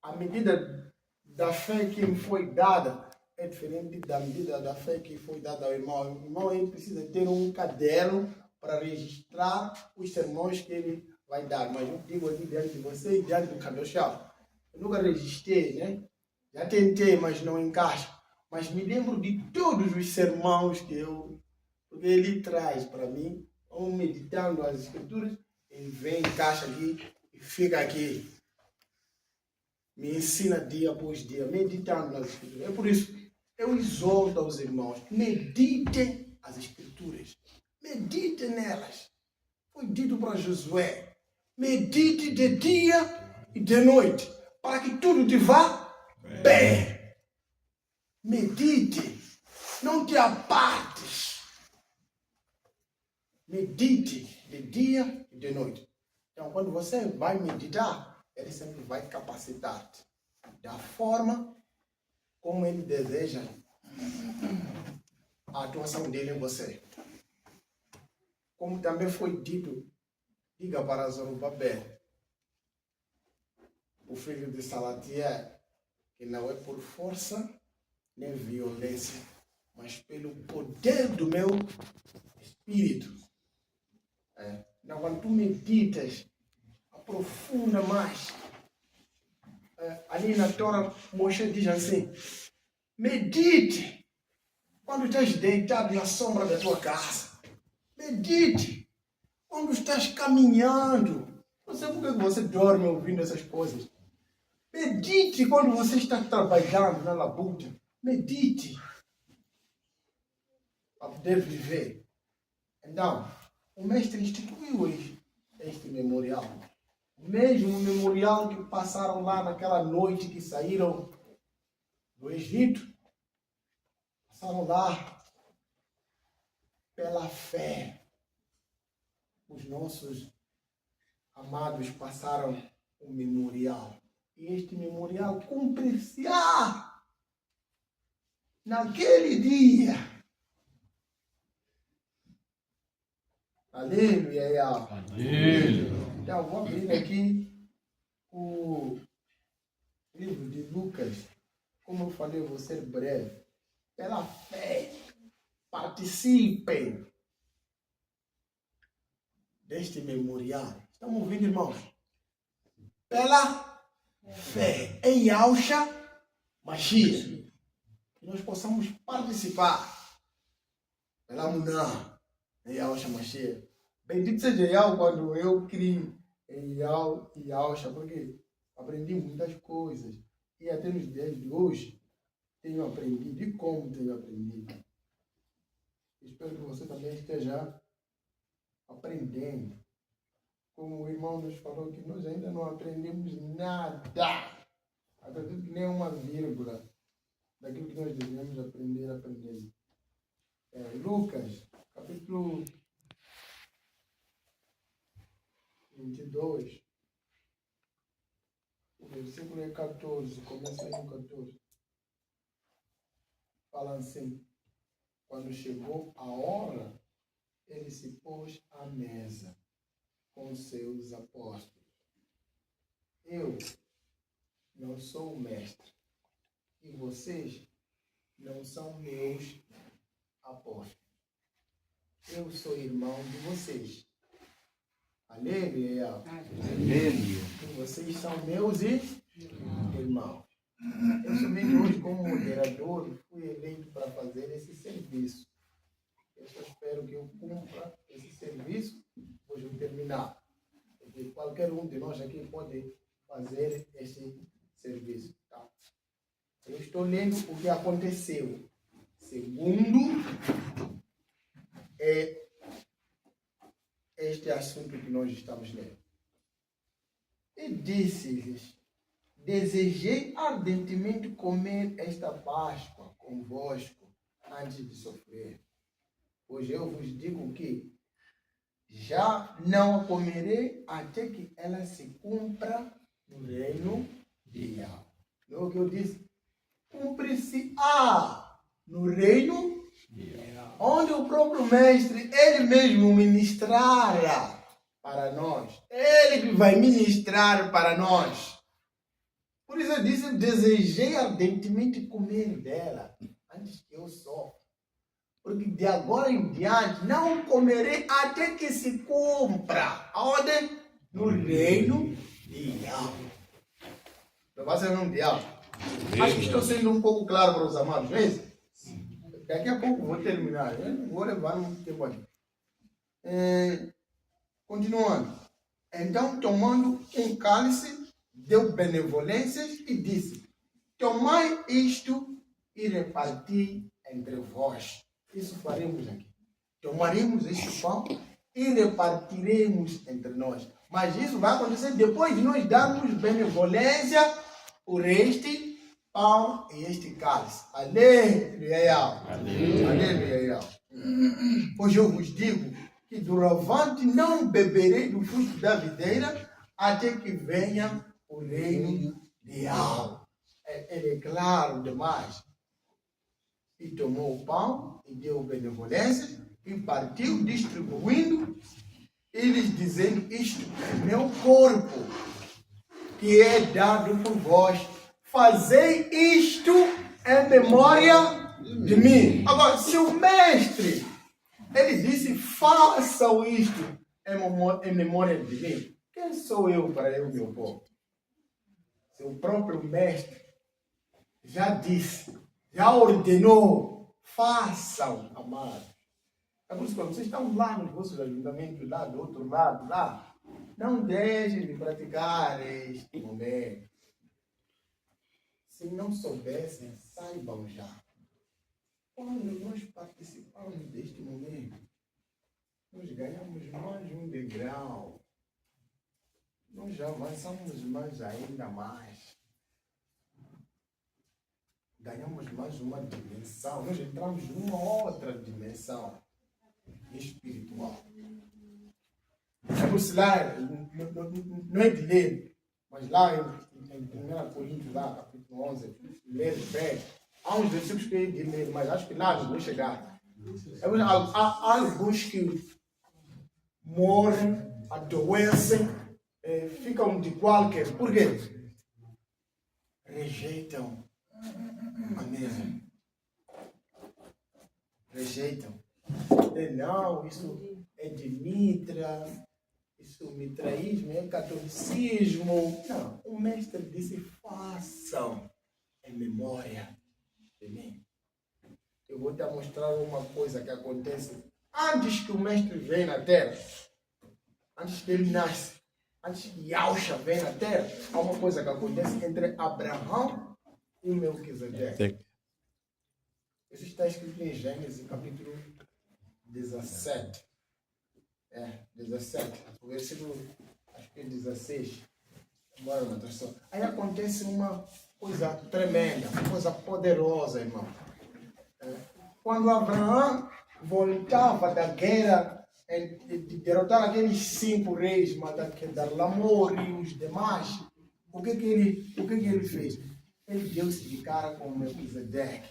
A medida da fé que me foi dada é diferente da medida da fé que foi dada ao irmão. O irmão ele precisa ter um caderno para registrar os sermões que ele vai dar. Mas eu digo aqui diante de você e diante do Kadoshá. Eu nunca registrei, né? Já tentei, mas não encaixa. Mas me lembro de todos os sermões porque ele traz para mim, ou meditando as escrituras, ele vem, encaixa aqui e fica aqui. Me ensina dia após dia, meditando nas escrituras. É por isso, eu exorto aos irmãos, meditem as escrituras. Meditem nelas. Foi dito para Josué, medite de dia e de noite, para que tudo te vá bem. Medite, não te apartes. Medite de dia e de noite. Então, quando você vai meditar, ele sempre vai capacitar-te da forma como ele deseja a atuação dele em você. Como também foi dito, diga para Zorobabel, o filho de Salatiel, que não é por força nem violência, mas pelo poder do meu Espírito. Então, quando tu meditas, aprofunda mais. Ali na Torá, Moisés diz assim, medite quando estás deitado na sombra da tua casa. Medite quando estás caminhando. Não sei por que você dorme ouvindo essas coisas. Medite quando você está trabalhando na labuta. Medite para poder viver. Então, o mestre instituiu este memorial. Mesmo o memorial que passaram lá naquela noite que saíram do Egito, passaram lá pela fé. Os nossos amados passaram o memorial. E este memorial cumprir-se-á naquele dia. Aleluia. Aleluia. Então, vou abrir aqui o livro de Lucas. Como eu falei, eu vou ser breve. Pela fé, participem deste memorial. Estão ouvindo, irmãos? Pela fé em Yahshua Mashiach. Que nós possamos participar pela Muná em Yahshua Mashiach. Bendito seja Yahweh quando eu criei em Yahshua, porque aprendi muitas coisas. E até nos dias de hoje, tenho aprendido. E como tenho aprendido? Espero que você também esteja aprendendo. Como o irmão nos falou que nós ainda não aprendemos nada. Acredito que nem uma vírgula daquilo que nós devemos aprender. Lucas, capítulo 22, o versículo é 14, começa aí no 14. Fala assim: quando chegou a hora, ele se pôs à mesa com seus apóstolos. Eu não sou o mestre, e vocês não são meus apóstolos. Eu sou irmão de vocês. Aleluia. Aleluia. E vocês são meus irmãos. Eu somente hoje, como moderador, fui eleito para fazer esse serviço. Eu só espero que eu cumpra esse serviço. Hoje eu vou terminar. Porque qualquer um de nós aqui pode fazer esse serviço. Tá? Eu estou lendo o que aconteceu. Segundo este assunto que nós estamos lendo. E disse-lhes: desejei ardentemente comer esta Páscoa convosco antes de sofrer. Pois eu vos digo que já não a comerei até que ela se cumpra no reino de Yahweh. Não é o que eu disse? Cumprir-se-á no reino de Yahweh, onde o próprio mestre, ele mesmo ministrara para nós. Ele que vai ministrar para nós. Por isso eu disse: desejei ardentemente comer dela antes que eu sofra. Porque de agora em diante não comerei até que se cumpra. Aonde? No reino de Yahweh. Louvado seja o nome de Yahweh. Acho que estou sendo um pouco claro para os amados, não é isso? Daqui a pouco vou terminar. Eu não vou levar muito tempo aqui. Continuando. Então, tomando um cálice, deu benevolências e disse: tomai isto e reparti entre vós. Isso faremos aqui. Tomaremos este pão e repartiremos entre nós. Mas isso vai acontecer depois de nós darmos benevolência por este pão e este cálice. Aleluia. Aleluia. Pois eu vos digo que doravante não beberei do fruto da videira até que venha o reino de Yahweh. Ele é claro demais. E tomou o pão e deu benevolência e partiu distribuindo e lhes dizendo: isto é meu corpo que é dado por vós. Fazei isto em memória de mim. Agora, se o mestre, ele disse: façam isto em memória de mim, quem sou eu para eu, meu povo? Se o próprio mestre já disse, já ordenou, façam, amados. É por isso que quando vocês estão lá nos vossos ajuntamentos, lá do outro lado, lá, não deixem de praticar este momento. Se não soubessem, saibam já. Quando nós participamos deste momento, nós ganhamos mais um degrau nós já avançamos mais ainda mais. Ganhamos mais uma dimensão. Nós entramos numa outra dimensão espiritual. É por isso lá, não é de ler, mas lá em 1 Coríntios, lá, capítulo 11, ler bem. Há uns versículos que eu de ler, mas acho que lá não chegar. Há alguns que morrem, adoecem, ficam de qualquer. Por quê? Rejeitam a mesa. Rejeitam. Não, isso é de mitra, isso é mitraísmo, é catolicismo. Não, o mestre disse: façam em memória de mim. Eu vou te mostrar uma coisa que acontece antes que o mestre venha na terra, antes que ele nasce, antes que Yahusha venha na terra. Há uma coisa que acontece entre Abraão e Melquisedeque. Isso está escrito em Gênesis, capítulo 17. 17. O versículo, acho que é 16. Agora uma tradução. Aí acontece uma coisa tremenda, uma coisa poderosa, irmão. Quando Abraão voltava da guerra, de derrotar aqueles 5 reis, Kedorlaomer e os demais, o que ele fez? Ele deu-se de cara com Melquisedeque.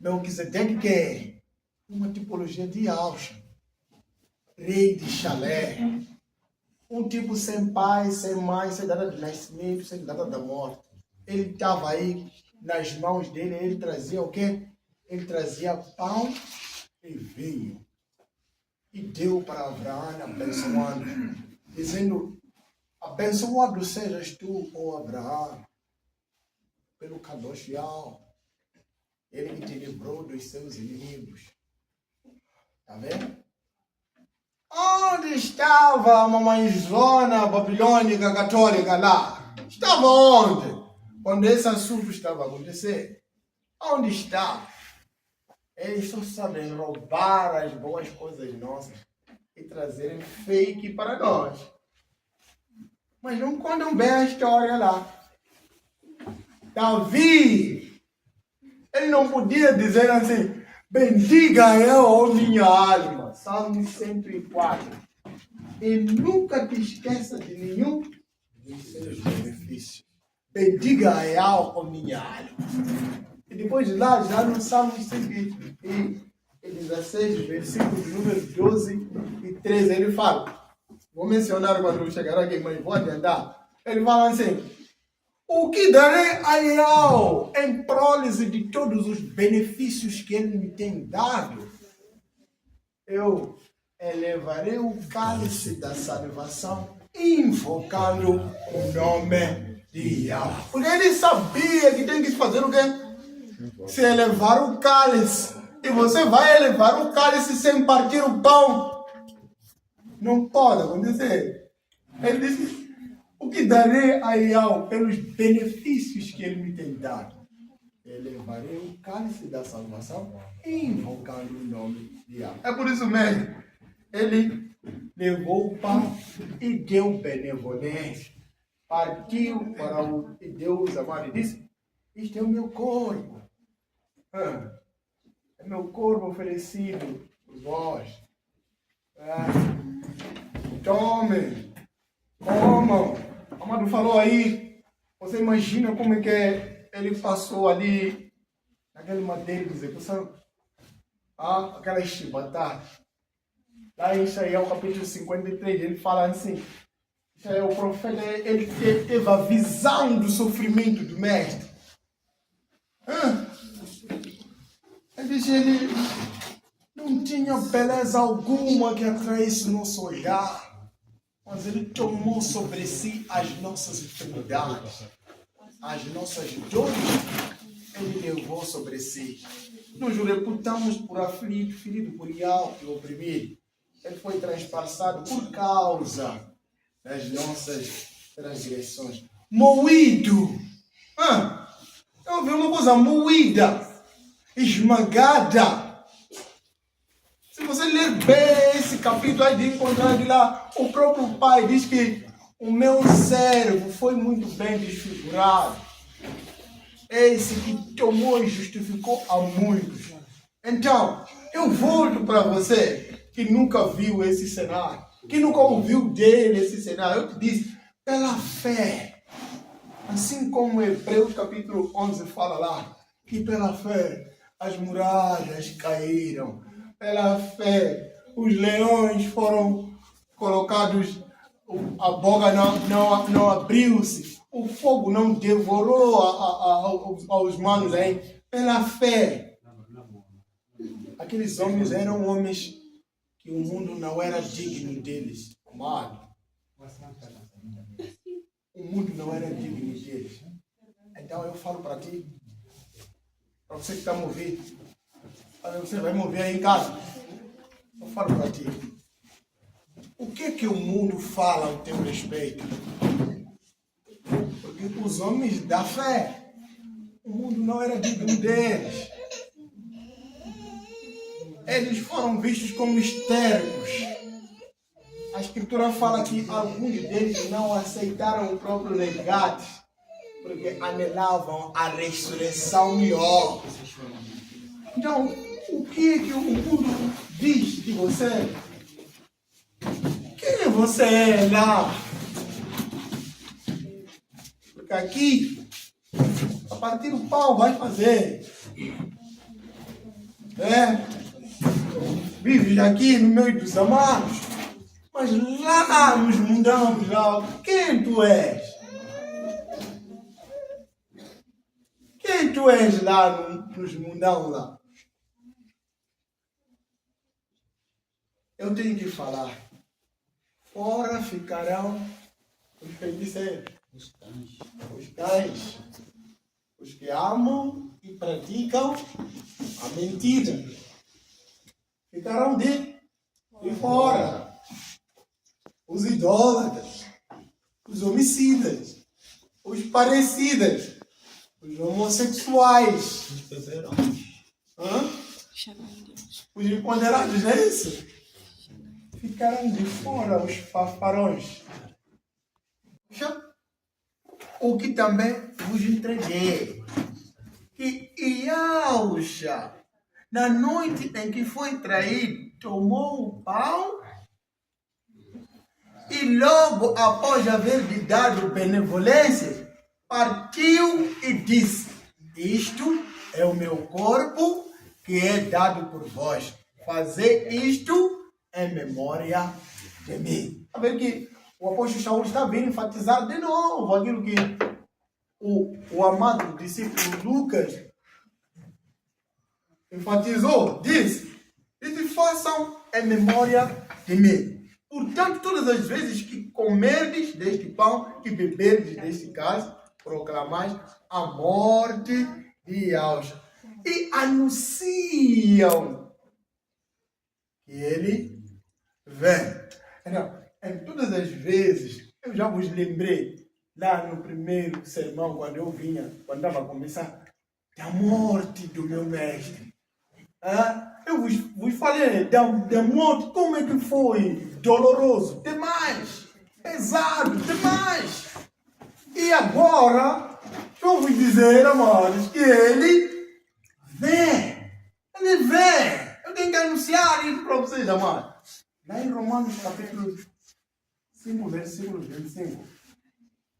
Melquisedeque que é uma tipologia de Yahusha, rei de Chalé, um tipo sem pai, sem mãe, sem data de nascimento, sem data da morte. Ele estava aí nas mãos dele, ele trazia o quê? Ele trazia pão e vinho. E deu para Abraão, abençoando, dizendo: abençoado sejas tu, ó Abraão, pelo Kadosh Yahweh, ele que te livrou dos seus inimigos. Está vendo? Onde estava a mamãezona babilônica católica lá? Estava onde? Quando esse assunto estava acontecendo? Onde estava? Eles só sabem roubar as boas coisas nossas e trazerem fake para nós. Mas não contam bem a história lá. Davi, ele não podia dizer assim: bendiga eu, ó minha alma. Salmo 104. E nunca te esqueça de nenhum dos seus benefícios. Bendiga eu, ó minha alma. E depois de lá, já no Salmo 116, versículo número 12 e 13, ele fala, vou mencionar quando eu chegar aqui, mas vou adiantar. Ele fala assim: o que darei a Yahweh em prólise de todos os benefícios que ele me tem dado? Eu elevarei o cálice da salvação, invocando o nome de Yahweh. Porque ele sabia que tem que fazer o quê? Se elevar o cálice. E você vai elevar o cálice sem partir o pão. Não pode acontecer. Ele disse: o que darei a Yahweh pelos benefícios que ele me tem dado? Elevarei o cálice da salvação, invocando o nome de Yahweh. É por isso mesmo. Ele levou o pão e deu benevolência. Partiu para o Deus amado e disse: este é o meu corpo. É meu corpo oferecido por vós. Tomem, comam. O Amado falou aí. Você imagina como é que ele passou ali naquele madeira de execução? Aquela chibatada. Lá em Isaías, capítulo 53, ele fala assim: Isaías, o profeta, ele teve a visão do sofrimento do mestre. Ele não tinha beleza alguma que atraísse o nosso olhar, mas ele tomou sobre si as nossas enfermidades, as nossas dores, ele levou sobre si. Nós o reputamos por aflito, ferido por Yahweh e oprimido. Ele foi transpassado por causa das nossas transgressões. Moído. Eu vi uma coisa moída, esmagada. Se você ler bem esse capítulo, aí de encontrar de lá, o próprio pai diz que o meu servo foi muito bem desfigurado. Esse que tomou e justificou a muitos. Então, eu volto para você que nunca viu esse cenário, que nunca ouviu dele esse cenário. Eu te disse, pela fé, assim como Hebreus capítulo 11 fala lá, que pela fé as muralhas caíram, pela fé os leões foram colocados, a boca não abriu-se, o fogo não devorou aos manos aí, pela fé. Aqueles homens eram homens que o mundo não era digno deles, amado. O mundo não era digno deles. Então eu falo para ti, para você que está me ouvindo, você vai me ouvir aí em casa. Eu falo para ti, o que o mundo fala ao teu respeito? Porque os homens da fé, o mundo não era digno deles. Eles foram vistos como histéricos. A Escritura fala que alguns deles não aceitaram o próprio legado, porque anelavam a ressurreição melhor. Então, o que o mundo diz de você? Quem você é lá? Porque aqui, a partir do pau vai fazer. Vives aqui no meio dos amados, mas lá nos mundamos lá, quem tu és? Quem tu és lá nos mundão lá? Eu tenho que falar. Fora ficarão os feiticeiros, os cães, os que amam e praticam a mentira. Ficarão de fora. Os idólatras, os homicidas, os parecidas, os homossexuais, os empoderados, não é isso? Ficarão de fora os fanfarrões. O que também vos entreguei, que Iaúcha, na noite em que foi traído, tomou o pão e logo após haver lhe dado benevolência, partiu e disse, isto é o meu corpo que é dado por vós. Fazer isto em memória de mim. A ver que o apóstolo Saúl está vindo enfatizar de novo aquilo que o amado discípulo Lucas enfatizou, disse, façam em memória de mim. Portanto, todas as vezes que comerdes deste pão, que beberdes deste cálice, proclamais a morte de Iaúcha. E anunciam que ele vem. Então, em todas as vezes, eu já vos lembrei, lá no primeiro sermão, quando estava a começar, da morte do meu mestre. Eu vos falei da morte, como é que foi doloroso, demais, pesado, demais. E agora, eu vos dizer, amados, que ele vem. Ele vem. Eu tenho que anunciar isso para vocês, amados. Lá em Romanos capítulo 5, versículo 25.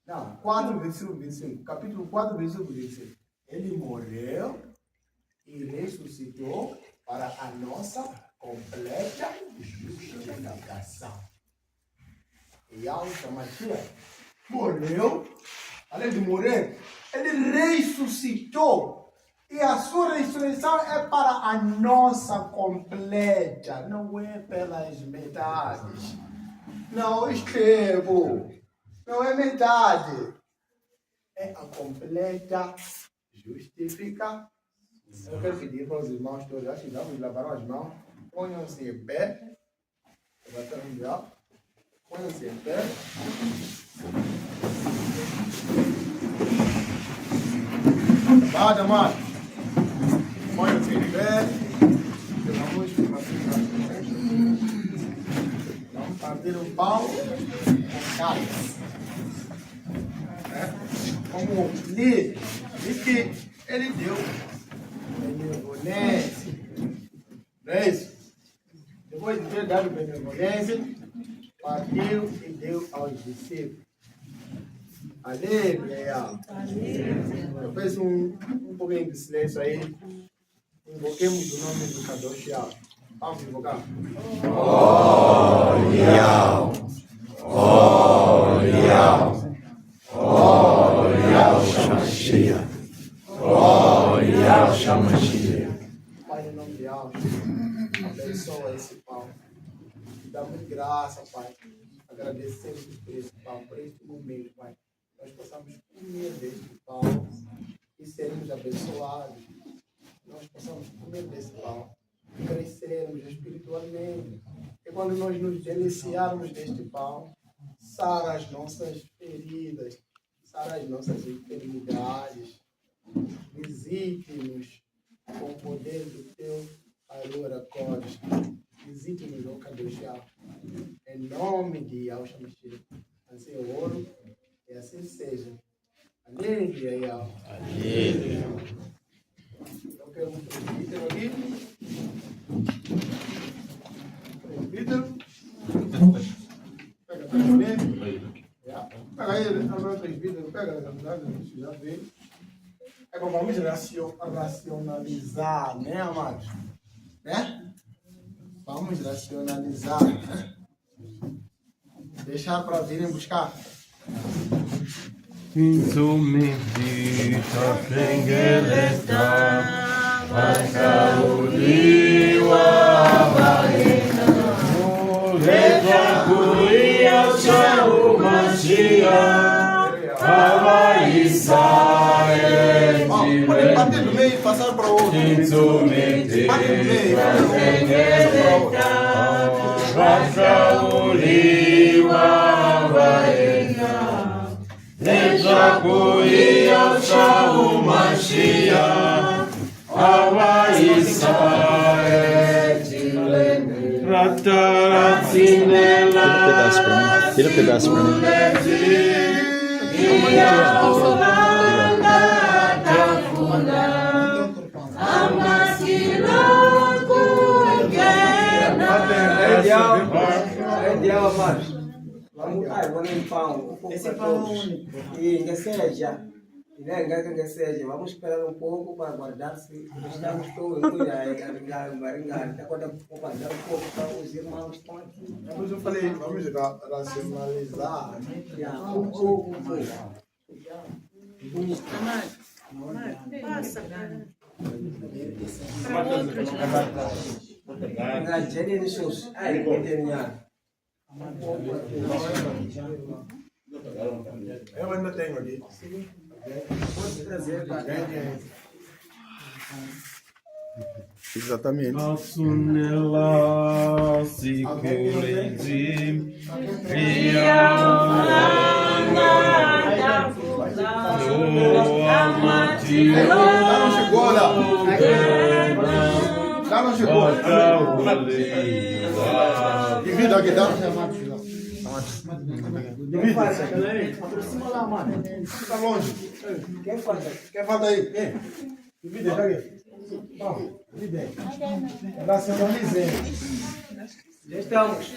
Não, 4, versículo 25. Capítulo 4, versículo 25. Ele morreu e ressuscitou para a nossa completa justificação. E Iaúcha Machia morreu, além de morrer, ele ressuscitou. E a sua ressurreição é para a nossa completa, não é pelas metades. Não, Estevão, não é metade. É a completa justificação. Eu quero pedir para os irmãos todos, acho que vamos lavar as mãos, ponham-se em pé, ponham-se em pé. Bada, mano. Ponham-se em pé. Vamos partir o pão com cálice. como líder, diz que ele deu benevolência. Não é isso? Depois de ter dado benevolência, partiu e deu aos discípulos. Aleluia. Eu peço um pouquinho de silêncio aí. Invoquemos o nome do Kadosh Yahweh. Vamos invocar. Pai, em nome de Yahweh, abençoa esse pão. Dá muito graça, Pai. Agradecemos por esse pão, por este momento, Pai. Nós possamos comer deste pão e sermos abençoados. Nós possamos comer desse pão, crescermos espiritualmente. E quando nós nos deliciarmos deste pão, sara as nossas feridas, sara as nossas enfermidades. Visite-nos com o poder do teu Arura Kodesh. Visite-nos, ó Kadosh Yahweh. Em nome de Yahshua Mashiach. Assim eu oro e assim seja. Aleluia, Yahweh. Aleluia. Eu quero um presbítero aqui. Presbítero. Pega ele. Pega ele. Agora o presbítero. Pega ele. Já veio. Agora vamos racionalizar, né, amados? Né? Vamos racionalizar, né? Deixar para virem buscar. Pode bater no meio e passar para o outro. Bate no meio. Tira um pedaço pra mim. É ideal, amados. Vamos pão. Esse pão é único. E que seja. Que seja. Vamos esperar um pouco para guardar. Se estamos todos está guardando um pouco para os irmãos que estão aqui. Mas eu falei, vamos racionalizar. Um pouco. Passa, cara. Eu ainda tenho aqui. Pode trazer para cá. Exatamente. Não chegou, não chegou. Divida aqui, tá? Divida. Aproxima lá, mano. Tá longe. Quem falta aí? Divida, tá aqui. Vamos, divide aí. Racionalizemos. Já estamos.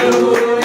Aleluia.